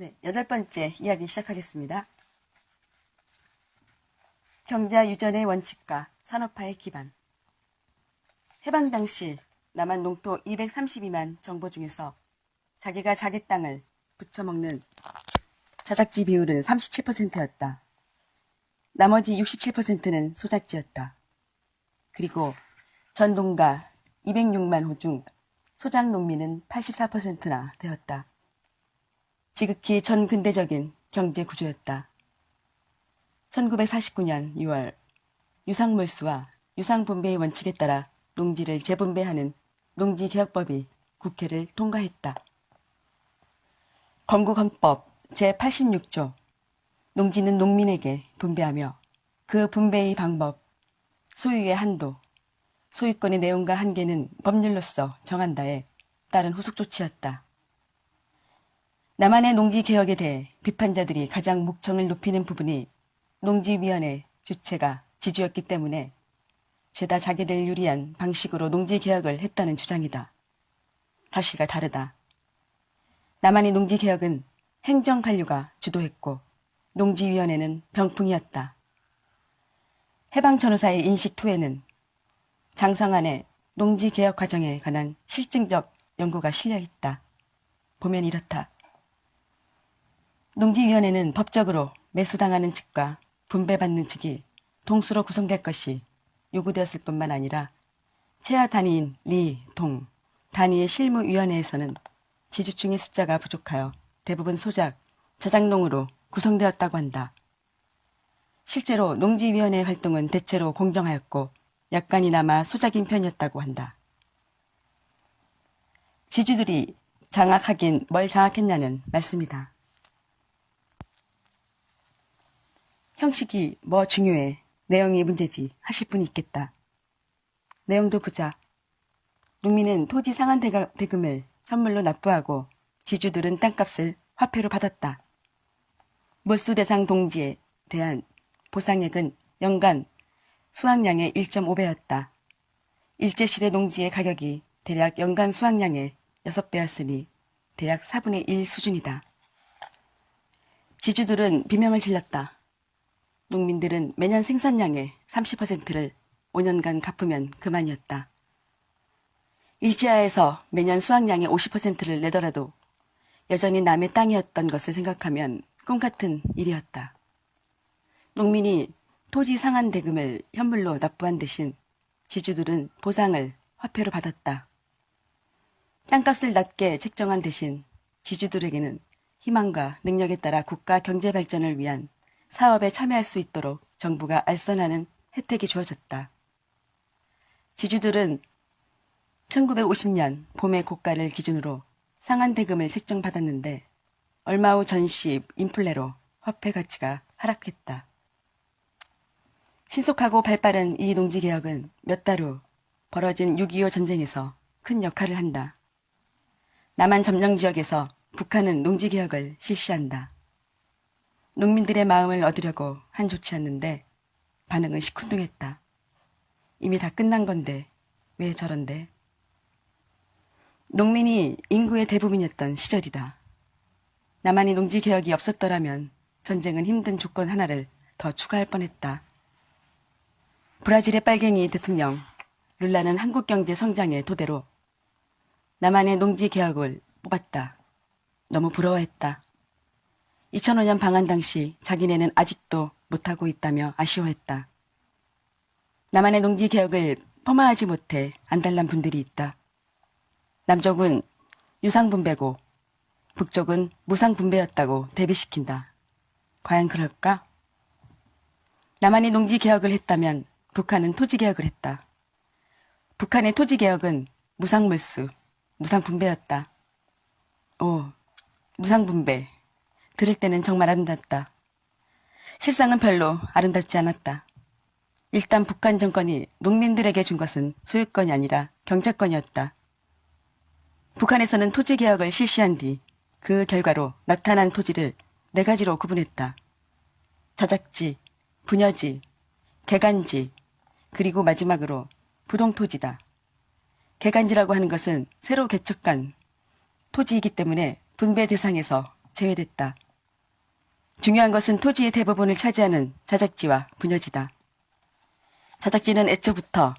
네, 8번째 이야기 시작하겠습니다. 경자 유전의 원칙과 산업화의 기반. 해방 당시 남한 농토 232만 정보 중에서 자기가 자기 땅을 부쳐먹는 자작지 비율은 37%였다. 나머지 67%는 소작지였다. 그리고 전 농가 206만 호 중 소작 농민은 84%나 되었다. 지극히 전근대적인 경제 구조였다. 1949년 6월 유상몰수와 유상분배의 원칙에 따라 농지를 재분배하는 농지개혁법이 국회를 통과했다. 건국헌법 제86조 농지는 농민에게 분배하며 그 분배의 방법, 소유의 한도, 소유권의 내용과 한계는 법률로서 정한다에 따른 후속 조치였다. 남한의 농지개혁에 대해 비판자들이 가장 목청을 높이는 부분이 농지위원회 주체가 지주였기 때문에 죄다 자기들 유리한 방식으로 농지개혁을 했다는 주장이다. 사실과 다르다. 남한의 농지개혁은 행정관료가 주도했고 농지위원회는 병풍이었다. 해방전후사의 인식투에는 장성환의 농지개혁 과정에 관한 실증적 연구가 실려있다. 보면 이렇다. 농지위원회는 법적으로 매수당하는 측과 분배받는 측이 동수로 구성될 것이 요구되었을 뿐만 아니라 체하 단위인 리, 동, 단위의 실무위원회에서는 지주층의 숫자가 부족하여 대부분 소작, 자작농으로 구성되었다고 한다. 실제로 농지위원회 활동은 대체로 공정하였고 약간이나마 소작인 편이었다고 한다. 지주들이 장악하긴 뭘 장악했냐는 말씀이다. 형식이 뭐 중요해, 내용이 문제지 하실 분이 있겠다. 내용도 보자. 농민은 토지 상한 대금을 현물로 납부하고 지주들은 땅값을 화폐로 받았다. 몰수 대상 동지에 대한 보상액은 연간 수확량의 1.5배였다. 일제시대 농지의 가격이 대략 연간 수확량의 6배였으니 대략 4분의 1 수준이다. 지주들은 비명을 질렀다. 농민들은 매년 생산량의 30%를 5년간 갚으면 그만이었다. 일제하에서 매년 수확량의 50%를 내더라도 여전히 남의 땅이었던 것을 생각하면 꿈같은 일이었다. 농민이 토지 상한 대금을 현물로 납부한 대신 지주들은 보상을 화폐로 받았다. 땅값을 낮게 책정한 대신 지주들에게는 희망과 능력에 따라 국가 경제 발전을 위한 사업에 참여할 수 있도록 정부가 알선하는 혜택이 주어졌다. 지주들은 1950년 봄의 고가를 기준으로 상한 대금을 책정받았는데 얼마 후 전시 인플레로 화폐 가치가 하락했다. 신속하고 발빠른 이 농지개혁은 몇 달 후 벌어진 6.25 전쟁에서 큰 역할을 한다. 남한 점령지역에서 북한은 농지개혁을 실시한다. 농민들의 마음을 얻으려고 한 조치였는데 반응은 시큰둥했다. 이미 다 끝난 건데 왜 저런데? 농민이 인구의 대부분이었던 시절이다. 남한이 농지개혁이 없었더라면 전쟁은 힘든 조건 하나를 더 추가할 뻔했다. 브라질의 빨갱이 대통령 룰라는 한국경제 성장의 토대로 남한의 농지개혁을 뽑았다. 너무 부러워했다. 2005년 방한 당시 자기네는 아직도 못하고 있다며 아쉬워했다. 남한의 농지개혁을 폄하하지 못해 안달난 분들이 있다. 남쪽은 유상분배고 북쪽은 무상분배였다고 대비시킨다. 과연 그럴까? 남한이 농지개혁을 했다면 북한은 토지개혁을 했다. 북한의 토지개혁은 무상몰수, 무상분배였다. 오, 무상분배. 들을 때는 정말 아름답다. 실상은 별로 아름답지 않았다. 일단 북한 정권이 농민들에게 준 것은 소유권이 아니라 경작권이었다. 북한에서는 토지개혁을 실시한 뒤 그 결과로 나타난 토지를 4가지로 구분했다. 자작지, 분여지, 개간지, 그리고 마지막으로 부동토지다. 개간지라고 하는 것은 새로 개척한 토지이기 때문에 분배 대상에서 제외됐다. 중요한 것은 토지의 대부분을 차지하는 자작지와 분여지다. 자작지는 애초부터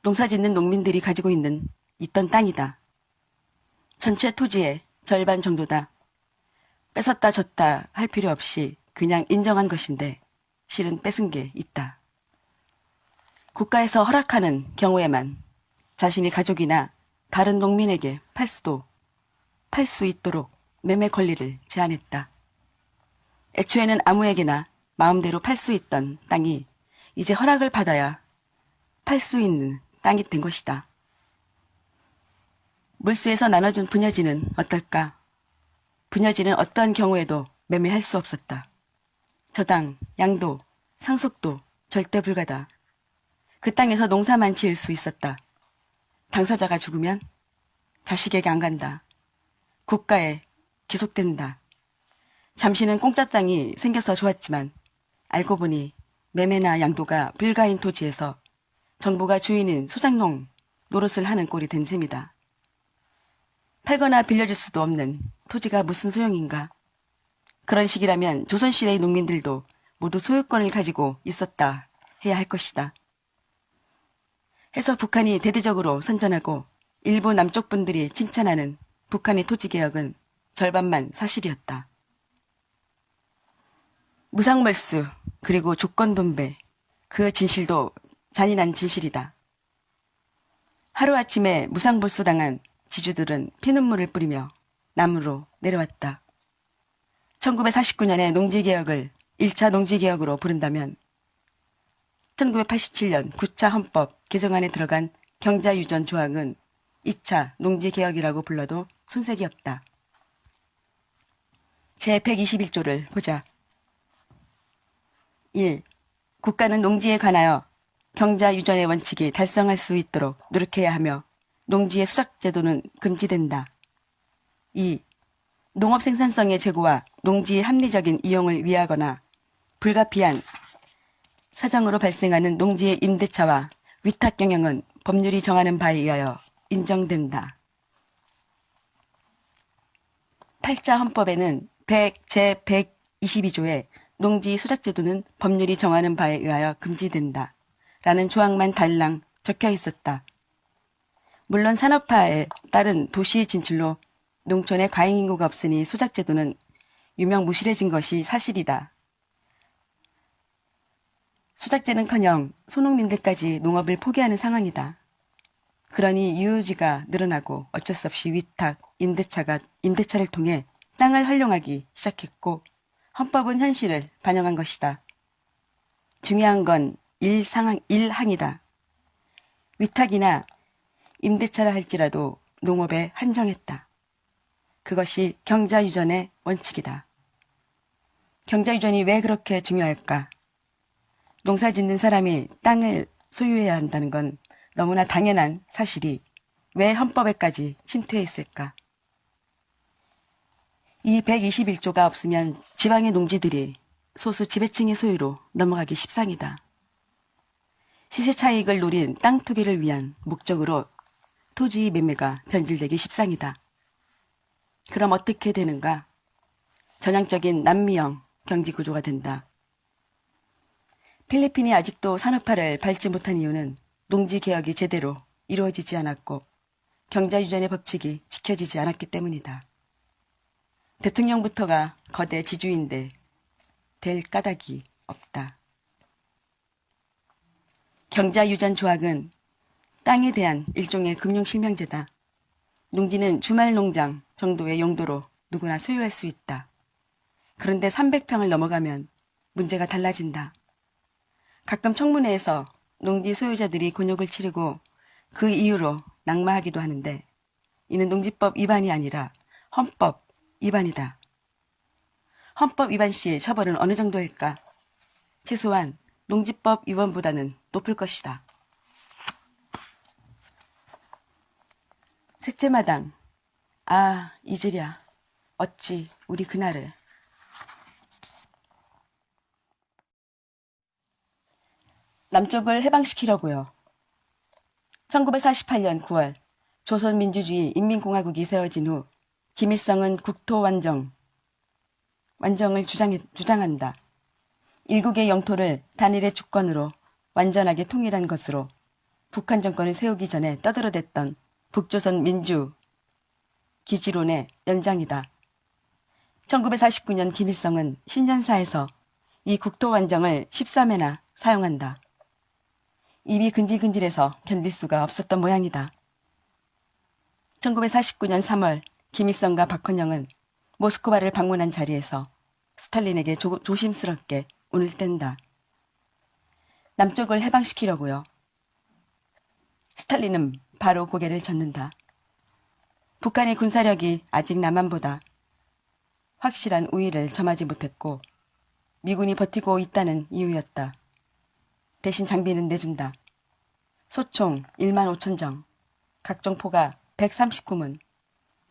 농사짓는 농민들이 가지고 있던 땅이다. 전체 토지의 절반 정도다. 뺏었다 줬다 할 필요 없이 그냥 인정한 것인데 실은 뺏은 게 있다. 국가에서 허락하는 경우에만 자신이 가족이나 다른 농민에게 팔 수 있도록 매매 권리를 제한했다. 애초에는 아무에게나 마음대로 팔 수 있던 땅이 이제 허락을 받아야 팔 수 있는 땅이 된 것이다. 물수에서 나눠준 분여지는 어떨까? 분여지는 어떠한 경우에도 매매할 수 없었다. 저당, 양도, 상속도 절대 불가다. 그 땅에서 농사만 지을 수 있었다. 당사자가 죽으면 자식에게 안 간다. 국가에 귀속된다. 잠시는 공짜 땅이 생겨서 좋았지만 알고 보니 매매나 양도가 불가인 토지에서 정부가 주인인 소작농 노릇을 하는 꼴이 된 셈이다. 팔거나 빌려줄 수도 없는 토지가 무슨 소용인가. 그런 식이라면 조선시대의 농민들도 모두 소유권을 가지고 있었다 해야 할 것이다. 해서 북한이 대대적으로 선전하고 일부 남쪽 분들이 칭찬하는 북한의 토지개혁은 절반만 사실이었다. 무상몰수 그리고 조건분배 그 진실도 잔인한 진실이다. 하루아침에 무상몰수당한 지주들은 피눈물을 뿌리며 남으로 내려왔다. 1949년의 농지개혁을 1차 농지개혁으로 부른다면 1987년 9차 헌법 개정안에 들어간 경자유전 조항은 2차 농지개혁이라고 불러도 손색이 없다. 제121조를 보자. 1. 국가는 농지에 관하여 경자유전의 원칙이 달성할 수 있도록 노력해야 하며 농지의 수작제도는 금지된다. 2. 농업 생산성의 제고와 농지의 합리적인 이용을 위하거나 불가피한 사정으로 발생하는 농지의 임대차와 위탁 경영은 법률이 정하는 바에 의하여 인정된다. 8자 헌법에는 제122조에 농지 수작제도는 법률이 정하는 바에 의하여 금지된다. 라는 조항만 달랑 적혀 있었다. 물론 산업화에 따른 도시 진출로 농촌에 과잉인구가 없으니 수작제도는 유명무실해진 것이 사실이다. 수작제는커녕 소농민들까지 농업을 포기하는 상황이다. 그러니 유효지가 늘어나고 어쩔 수 없이 위탁, 임대차를 통해 땅을 활용하기 시작했고 헌법은 현실을 반영한 것이다. 중요한 건 일항이다. 위탁이나 임대차라 할지라도 농업에 한정했다. 그것이 경자유전의 원칙이다. 경자유전이 왜 그렇게 중요할까? 농사 짓는 사람이 땅을 소유해야 한다는 건 너무나 당연한 사실이 왜 헌법에까지 침투해 있을까? 이 121조가 없으면 지방의 농지들이 소수 지배층의 소유로 넘어가기 십상이다. 시세 차익을 노린 땅 투기를 위한 목적으로 토지 매매가 변질되기 십상이다. 그럼 어떻게 되는가? 전형적인 남미형 경제구조가 된다. 필리핀이 아직도 산업화를 밟지 못한 이유는 농지개혁이 제대로 이루어지지 않았고 경자유전의 법칙이 지켜지지 않았기 때문이다. 대통령부터가 거대 지주인데 될 까닭이 없다. 경자유전 조항은 땅에 대한 일종의 금융실명제다. 농지는 주말 농장 정도의 용도로 누구나 소유할 수 있다. 그런데 300평을 넘어가면 문제가 달라진다. 가끔 청문회에서 농지 소유자들이 곤욕을 치르고 그 이유로 낙마하기도 하는데 이는 농지법 위반이 아니라 헌법 위반이다. 헌법 위반 시 처벌은 어느 정도일까? 최소한 농지법 위반보다는 높을 것이다. 셋째 마당. 아, 잊으랴. 어찌 우리 그날을. 남쪽을 해방시키려고요. 1948년 9월 조선민주주의 인민공화국이 세워진 후 김일성은 국토 완정, 완정을 주장한다. 일국의 영토를 단일의 주권으로 완전하게 통일한 것으로 북한 정권을 세우기 전에 떠들어댔던 북조선 민주 기지론의 연장이다. 1949년 김일성은 신년사에서 이 국토 완정을 13회나 사용한다. 입이 근질근질해서 견딜 수가 없었던 모양이다. 1949년 3월 김일성과 박헌영은 모스크바를 방문한 자리에서 스탈린에게 조심스럽게 운을 뗀다. 남쪽을 해방시키려고요. 스탈린은 바로 고개를 젓는다. 북한의 군사력이 아직 남한보다 확실한 우위를 점하지 못했고 미군이 버티고 있다는 이유였다. 대신 장비는 내준다. 소총 1만 5천 정, 각종 포가 139문,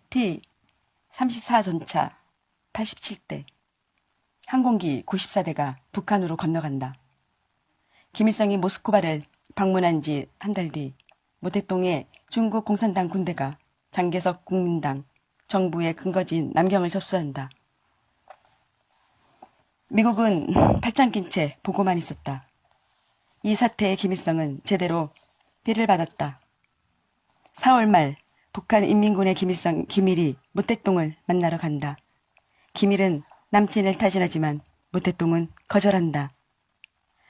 T-34 전차 87대, 항공기 94대가 북한으로 건너간다. 김일성이 모스크바를 방문한 지 한 달 뒤 모택동에 중국 공산당 군대가 장개석 국민당 정부의 근거지인 남경을 접수한다. 미국은 팔짱 낀 채 보고만 있었다. 이 사태에 김일성은 제대로 피를 받았다. 4월 말 북한 인민군의 김일이 모택동을 만나러 간다. 김일은 남친을 타진하지만 모택동은 거절한다.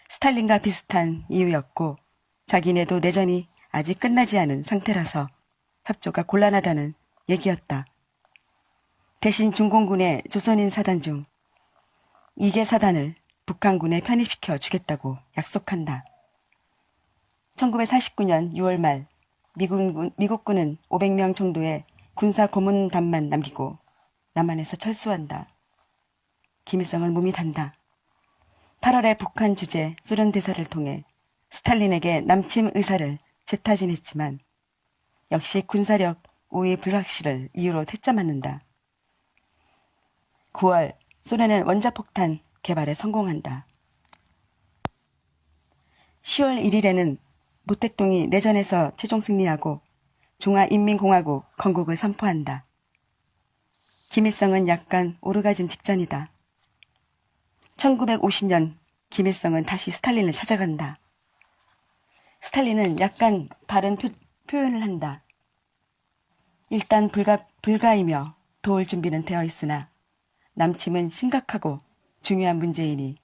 스탈린과 비슷한 이유였고 자기네도 내전이 아직 끝나지 않은 상태라서 협조가 곤란하다는 얘기였다. 대신 중공군의 조선인 사단 중 2개 사단을 북한군에 편입시켜 주겠다고 약속한다. 1949년 6월 말 미국군은 500명 정도의 군사 고문단만 남기고 남한에서 철수한다. 김일성은 몸이 단다. 8월에 북한 주재 소련 대사를 통해 스탈린에게 남침 의사를 재타진했지만 역시 군사력 우위 불확실을 이유로 퇴짜 맞는다. 9월 소련은 원자폭탄 개발에 성공한다. 10월 1일에는 모택동이 내전에서 최종 승리하고 중화인민공화국 건국을 선포한다. 김일성은 약간 오르가즘 직전이다. 1950년 김일성은 다시 스탈린을 찾아간다. 스탈린은 약간 다른 표현을 한다. 일단 불가이며 도울 준비는 되어 있으나 남침은 심각하고 중요한 문제이니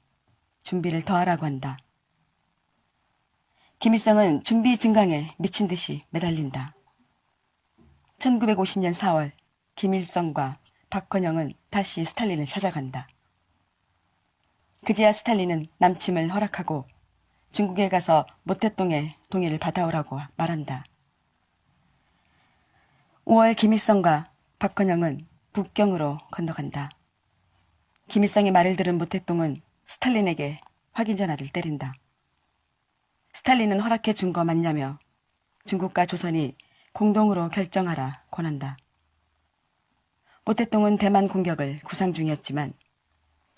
준비를 더하라고 한다. 김일성은 준비 증강에 미친 듯이 매달린다. 1950년 4월 김일성과 박헌영은 다시 스탈린을 찾아간다. 그제야 스탈린은 남침을 허락하고 중국에 가서 모택동의 동의를 받아오라고 말한다. 5월 김일성과 박헌영은 북경으로 건너간다. 김일성의 말을 들은 모택동은 스탈린에게 확인 전화를 때린다. 스탈린은 허락해 준 거 맞냐며 중국과 조선이 공동으로 결정하라 권한다. 모택동은 대만 공격을 구상 중이었지만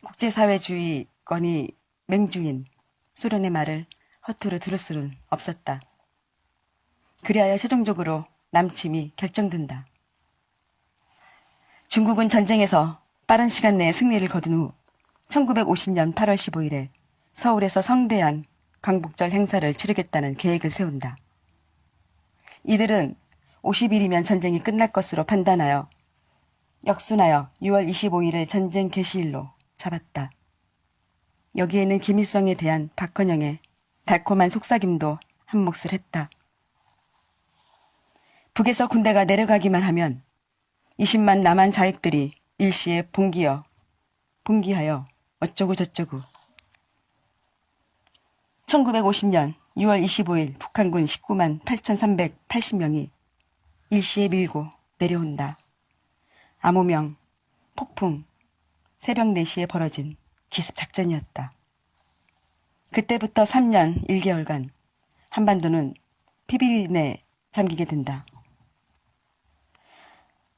국제사회주의권이 맹주인 소련의 말을 허투루 들을 수는 없었다. 그리하여 최종적으로 남침이 결정된다. 중국은 전쟁에서 빠른 시간 내에 승리를 거둔 후 1950년 8월 15일에 서울에서 성대한 광복절 행사를 치르겠다는 계획을 세운다. 이들은 50일이면 전쟁이 끝날 것으로 판단하여 역순하여 6월 25일을 전쟁 개시일로 잡았다. 여기에는 김일성에 대한 박헌영의 달콤한 속삭임도 한 몫을 했다. 북에서 군대가 내려가기만 하면 20만 남한 자익들이 일시에 봉기하여 어쩌고 저쩌고. 1950년 6월 25일 북한군 19만 8,380명이 일시에 밀고 내려온다. 암호명, 폭풍, 새벽 4시에 벌어진 기습작전이었다. 그때부터 3년 1개월간 한반도는 피비린에 잠기게 된다.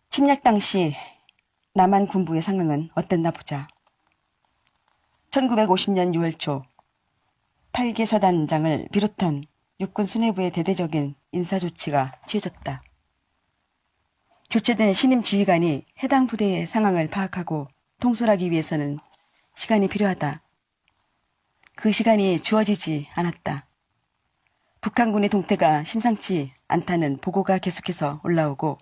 침략 당시 남한 군부의 상황은 어땠나 보자. 1950년 6월 초 8개 사단장을 비롯한 육군 수뇌부의 대대적인 인사조치가 취해졌다. 교체된 신임 지휘관이 해당 부대의 상황을 파악하고 통솔하기 위해서는 시간이 필요하다. 그 시간이 주어지지 않았다. 북한군의 동태가 심상치 않다는 보고가 계속해서 올라오고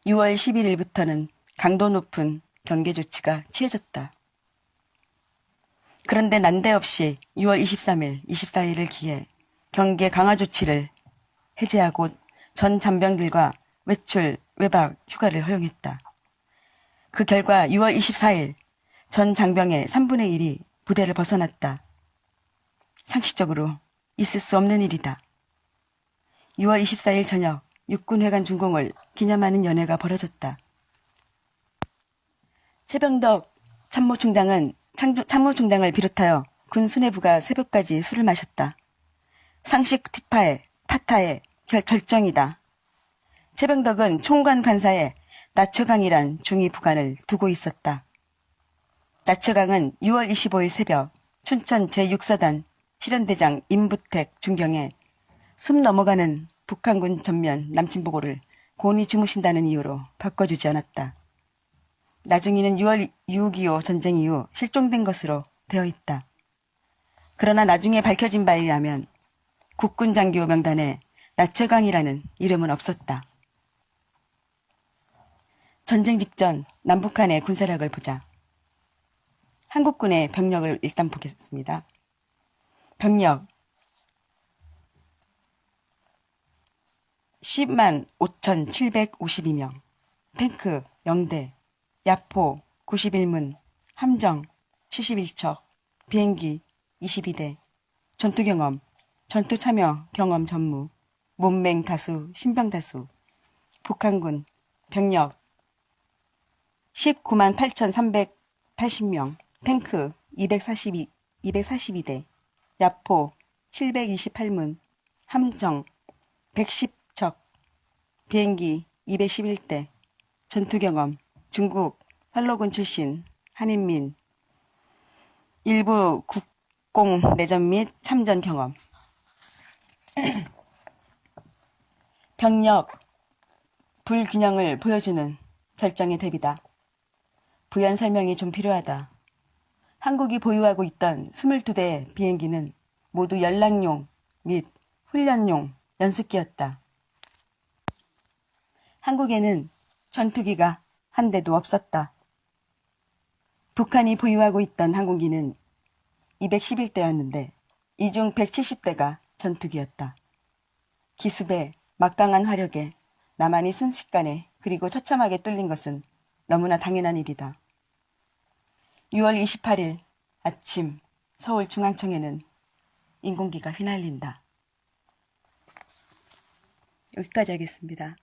6월 11일부터는 강도 높은 경계 조치가 취해졌다. 그런데 난데없이 6월 23일, 24일을 기해 경계 강화 조치를 해제하고 전 잔병들과 외출, 외박, 휴가를 허용했다. 그 결과 6월 24일 전 장병의 3분의 1이 부대를 벗어났다. 상식적으로 있을 수 없는 일이다. 6월 24일 저녁 육군회관 준공을 기념하는 연회가 벌어졌다. 최병덕 참모총장은 참모총장을 비롯하여 군 수뇌부가 새벽까지 술을 마셨다. 상식 파타의 결정이다. 최병덕은 총관 관사에 나처강이란 중위 부관을 두고 있었다. 나처강은 6월 25일 새벽 춘천 제6사단 실현대장 임부택 중경에 숨 넘어가는 북한군 전면 남침보고를 곤히 주무신다는 이유로 바꿔주지 않았다. 나중에는 6.25 전쟁 이후 실종된 것으로 되어 있다. 그러나 나중에 밝혀진 바에 의하면 국군 장교 명단에 나처강이라는 이름은 없었다. 전쟁 직전 남북한의 군사력을 보자. 한국군의 병력을 일단 보겠습니다. 병력 10만 5,752명, 탱크 0대, 야포 91문, 함정 71척, 비행기 22대, 전투경험, 전투참여 경험 전무, 몸맹 다수, 신병 다수, 북한군 병력 19만 8,380명, 탱크 242대, 야포 728문, 함정 110척, 비행기 211대, 전투경험, 중국 활로군 출신 한인민, 일부 국공 내전 및 참전 경험. 병력 불균형을 보여주는 결정의 대비다. 부연 설명이 좀 필요하다. 한국이 보유하고 있던 22대의 비행기는 모두 연락용 및 훈련용 연습기였다. 한국에는 전투기가 한 대도 없었다. 북한이 보유하고 있던 항공기는 211대였는데 이 중 170대가 전투기였다. 기습에 막강한 화력에 남한이 순식간에 그리고 처참하게 뚫린 것은 너무나 당연한 일이다. 6월 28일 아침 서울중앙청에는 인공기가 휘날린다. 여기까지 하겠습니다.